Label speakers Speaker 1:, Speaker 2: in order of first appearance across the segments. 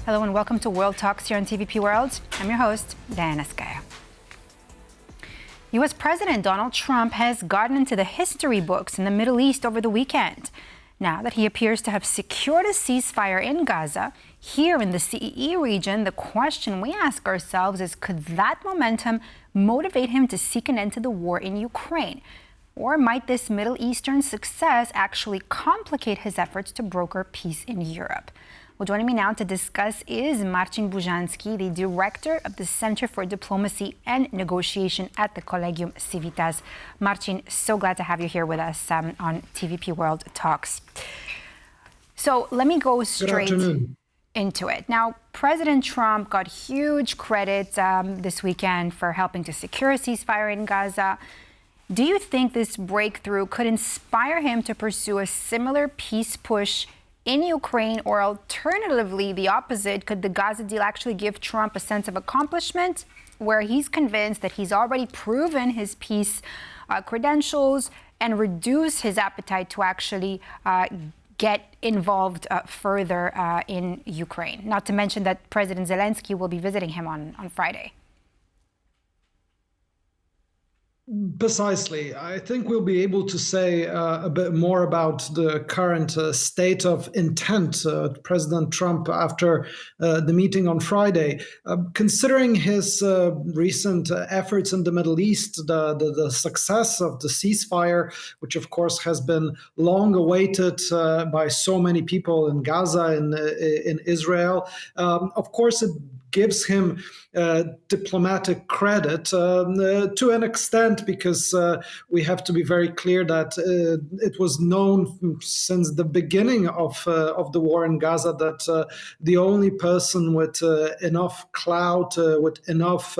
Speaker 1: Hello and welcome to World Talks here on TVP World. I'm your host, Diana Skaya. U.S. President Donald Trump has gotten into the history books in the Middle East over the weekend. Now that he appears to have secured a ceasefire in Gaza, here in the CEE region, the question we ask ourselves is, could that momentum motivate him to seek an end to the war in Ukraine? Or might this Middle Eastern success actually complicate his efforts to broker peace in Europe? Well, joining me now to discuss is Marcin Bużanski, the director of the Center for Diplomacy and Negotiation at the Collegium Civitas. Marcin, so glad to have you here with us on TVP World Talks. So let me go straight into it. Now, President Trump got huge credit this weekend for helping to secure a ceasefire in Gaza. Do you think this breakthrough could inspire him to pursue a similar peace push in Ukraine, or alternatively, the opposite? Could the Gaza deal actually give Trump a sense of accomplishment where he's convinced that he's already proven his peace credentials and reduce his appetite to actually get involved further in Ukraine? Not to mention that President Zelensky will be visiting him on Friday.
Speaker 2: Precisely. I think we'll be able to say a bit more about the current state of intent President Trump after the meeting on Friday. Considering his recent efforts in the Middle East, the success of the ceasefire, which of course has been long awaited by so many people in Gaza and in Israel, of course it gives him diplomatic credit to an extent, because we have to be very clear that it was known since the beginning of the war in Gaza that the only person with enough clout, with enough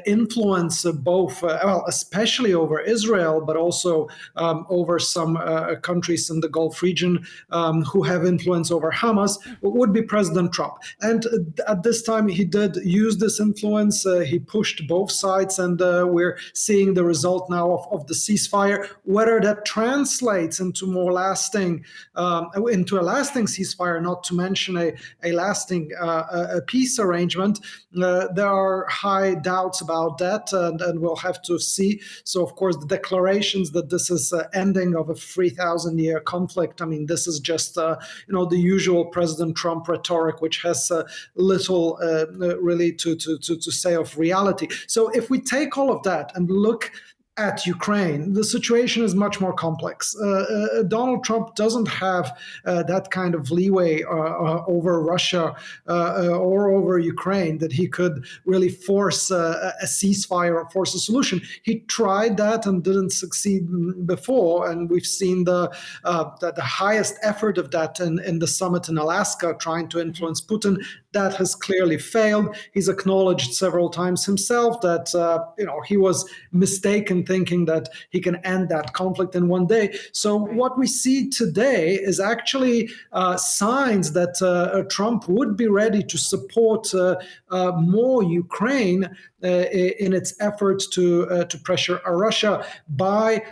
Speaker 2: influence, both, especially over Israel, but also over some countries in the Gulf region who have influence over Hamas, would be President Trump. And at this time, he did use this influence. He pushed both sides, and we're seeing the result now of the ceasefire. Whether that translates into more lasting, into a lasting ceasefire, not to mention a lasting peace arrangement, there are high doubts about that, and we'll have to see. So, of course, the declarations that this is ending of a 3,000-year conflict, I mean, this is just the usual President Trump rhetoric, which has little really to say of reality. So if we take all of that and look at Ukraine, the situation is much more complex. Donald Trump doesn't have that kind of leeway over Russia or over Ukraine that he could really force a ceasefire or force a solution. He tried that and didn't succeed before, and we've seen the highest effort of that in the summit in Alaska, trying to influence Putin. That has clearly failed. He's acknowledged several times himself that he was mistaken thinking that he can end that conflict in one day. So what we see today is actually signs that Trump would be ready to support more Ukraine in its efforts to pressure Russia by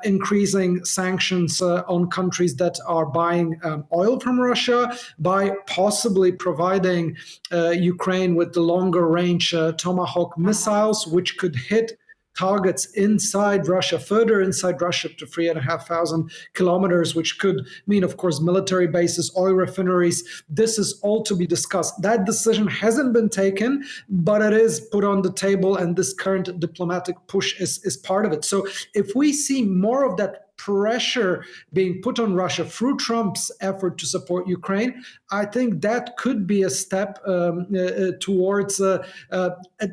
Speaker 2: increasing sanctions on countries that are buying oil from Russia, by possibly providing Ukraine with the longer range Tomahawk missiles, which could hit targets inside Russia, further inside Russia to 3,500 kilometers, which could mean, of course, military bases, oil refineries. This is all to be discussed. That decision hasn't been taken, but it is put on the table, and this current diplomatic push is part of it. So if we see more of that pressure being put on Russia through Trump's effort to support Ukraine, I think that could be a step towards a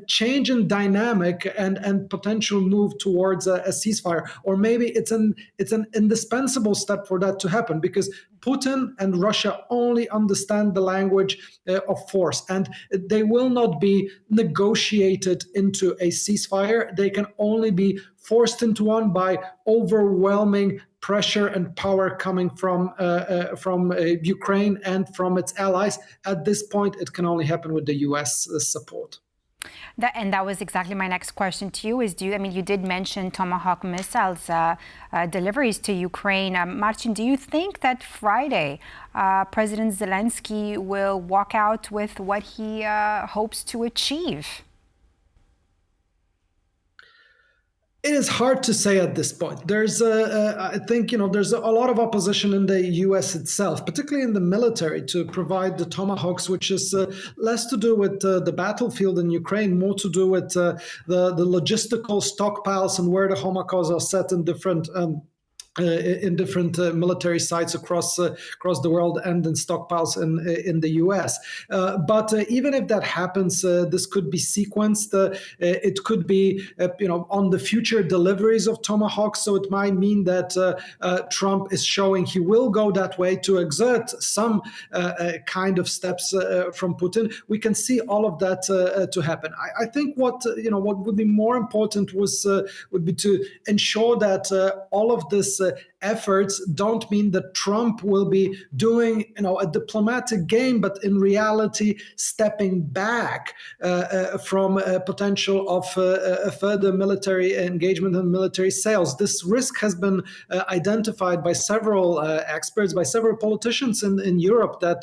Speaker 2: change in dynamic and potential move towards a ceasefire. Or maybe it's an indispensable step for that to happen, because Putin and Russia only understand the language of force, and they will not be negotiated into a ceasefire. They can only be forced into one by overwhelming pressure and power coming from Ukraine and from its allies. At this point, it can only happen with the U.S. support.
Speaker 1: That was exactly my next question to you. You did mention Tomahawk missiles deliveries to Ukraine. Marcin, do you think that Friday President Zelensky will walk out with what he hopes to achieve?
Speaker 2: It is hard to say at this point. I think, there's a lot of opposition in the U.S. itself, particularly in the military, to provide the Tomahawks, which is less to do with the battlefield in Ukraine, more to do with the logistical stockpiles and where the Tomahawks are set in different military sites across the world and in stockpiles in the U.S. But even if that happens, this could be sequenced. It could be on the future deliveries of Tomahawks. So it might mean that Trump is showing he will go that way to exert some kind of steps from Putin. We can see all of that to happen. I think what would be more important would be to ensure that all of this efforts don't mean that Trump will be doing a diplomatic game, but in reality stepping back from potential of further military engagement and military sales. This risk has been identified by several experts, by several politicians in Europe, that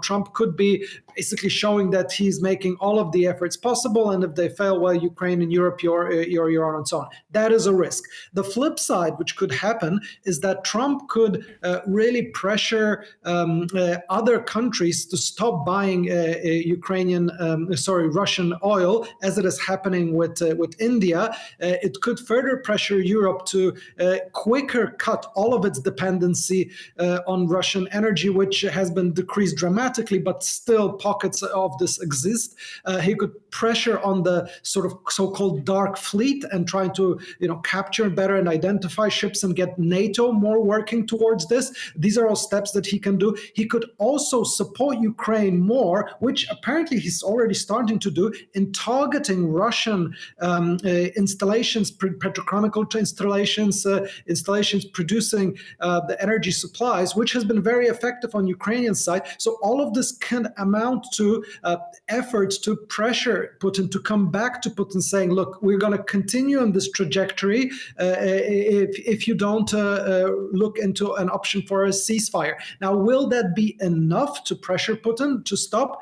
Speaker 2: Trump could be basically showing that he's making all of the efforts possible, and if they fail, well, Ukraine and Europe, you're on its own. That is a risk. The flip side, which could happen, is that Trump could really pressure other countries to stop buying Russian oil, as it is happening with India. It could further pressure Europe to quicker cut all of its dependency on Russian energy, which has been decreased dramatically, but still pockets of this exist. He could pressure on the sort of so-called dark fleet and trying to capture better and identify ships and get NATO more working towards this. These are all steps that he can do. He could also support Ukraine more, which apparently he's already starting to do, in targeting Russian installations, petrochemical installations producing the energy supplies, which has been very effective on Ukrainian side. So all of this can amount to efforts to pressure Putin to come back to Putin, saying, look, we're going to continue on this trajectory if you don't look into an option for a ceasefire. Now, will that be enough to pressure Putin to stop?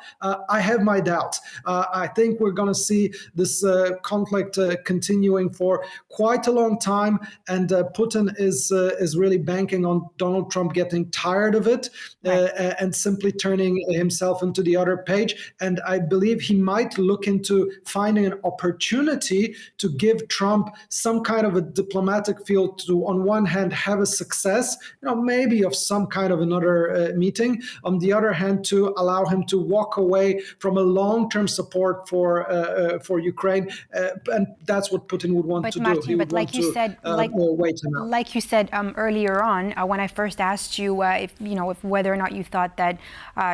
Speaker 2: I have my doubts. I think we're going to see this conflict continuing for quite a long time, and Putin is really banking on Donald Trump getting tired of it and simply turning himself into the other page. And I believe he might look into finding an opportunity to give Trump some kind of a diplomatic field to, on one hand, have a success, maybe of some kind of another meeting. On the other hand, to allow him to walk away from a long-term support for Ukraine, and that's what Putin would want to do.
Speaker 1: Marcin, but like you said, earlier on, when I first asked you if whether or not you thought that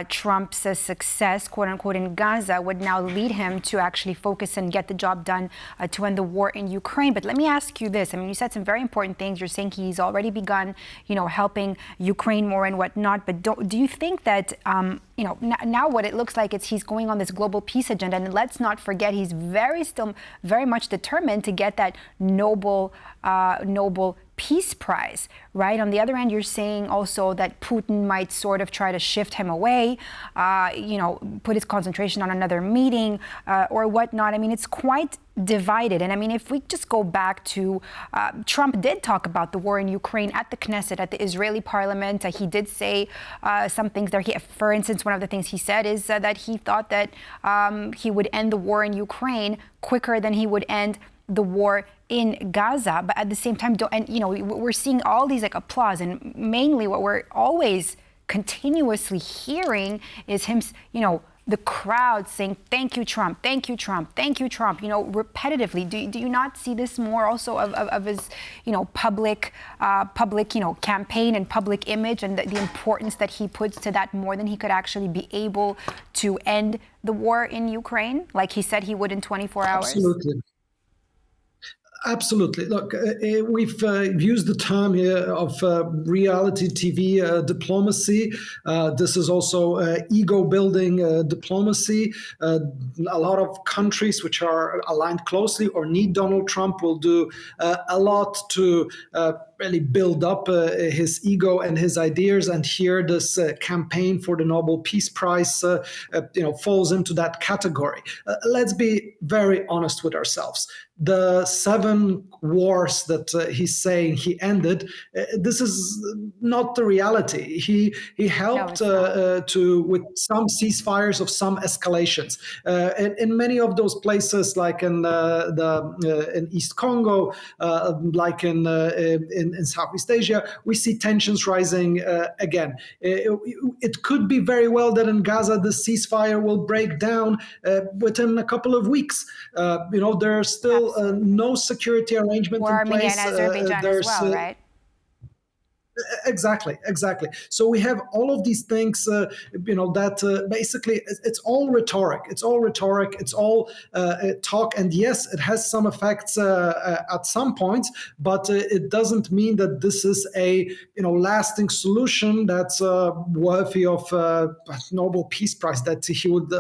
Speaker 1: Trump's success, quote unquote, in Gaza would now lead him to actually focus and get the job done to end the war in Ukraine. But let me ask you this. You said some very important things. You're saying he's already begun, helping Ukraine more and whatnot. But do you think that, now what it looks like is he's going on this global peace agenda, and let's not forget he's still very much determined to get that Nobel Peace Prize, right? On the other end, you're saying also that Putin might sort of try to shift him away, put his concentration on another meeting or whatnot. It's quite divided. And if we just go back to Trump did talk about the war in Ukraine at the Knesset, at the Israeli parliament. He did say some things there. For instance, one of the things he said is that he thought that he would end the war in Ukraine quicker than he would end the war in Gaza. But at the same time, we're seeing all these applause, and mainly what we're always continuously hearing is him, the crowd saying, thank you, Trump, thank you, Trump, thank you, Trump, repetitively. Do you not see this more also of his, public, campaign and public image, and the importance that he puts to that more than he could actually be able to end the war in Ukraine, like he said he would in 24 hours?
Speaker 2: Absolutely. Absolutely. Look, we've used the term here of reality TV diplomacy. This is also ego-building diplomacy. A lot of countries which are aligned closely or need Donald Trump will do a lot to really build up his ego and his ideas. And here, this campaign for the Nobel Peace Prize, falls into that category. Let's be very honest with ourselves. The 7 wars that he's saying he ended, this is not the reality. He helped with some ceasefires of some escalations. In many of those places, like in East Congo, like in Southeast Asia, we see tensions rising again. It could be very well that in Gaza the ceasefire will break down within a couple of weeks. There's still no security arrangement
Speaker 1: or
Speaker 2: in place.
Speaker 1: Armenia and Azerbaijan as well, right?
Speaker 2: Exactly. So we have all of these things, that basically it's all rhetoric. It's all talk. And yes, it has some effects at some points, but it doesn't mean that this is a lasting solution that's worthy of Nobel Peace Prize that he would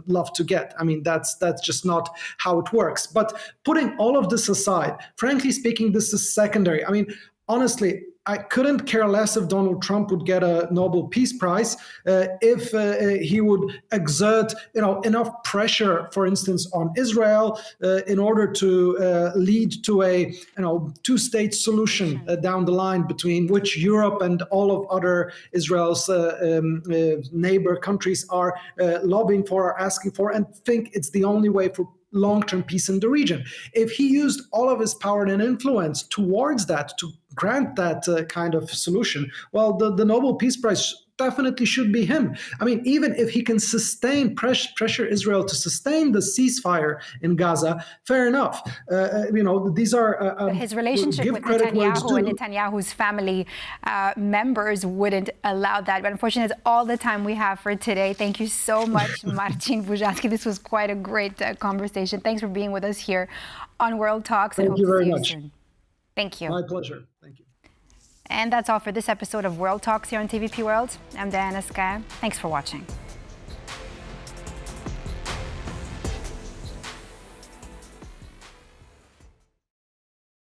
Speaker 2: love to get. I mean, that's just not how it works. But putting all of this aside, frankly speaking, this is secondary. I mean, honestly, I couldn't care less if Donald Trump would get a Nobel Peace Prize if he would exert, enough pressure, for instance, on Israel in order to lead to a, two-state solution down the line, between which Europe and all of other Israel's neighbor countries are lobbying for, are asking for, and think it's the only way for long-term peace in the region. If he used all of his power and influence towards that, to grant that kind of solution, well, the Nobel Peace Prize definitely should be him. I mean, even if he can pressure Israel to sustain the ceasefire in Gaza, fair enough. These are
Speaker 1: but his relationship with Netanyahu and Netanyahu's family members wouldn't allow that. But unfortunately, that's all the time we have for today. Thank you so much, Marcin Bużanski. This was quite a great conversation. Thanks for being with us here on World Talks.
Speaker 2: Thank you very much.
Speaker 1: Soon. Thank you.
Speaker 2: My pleasure. Thank you.
Speaker 1: And that's all for this episode of World Talks here on TVP World. I'm Diana Skye. Thanks for watching.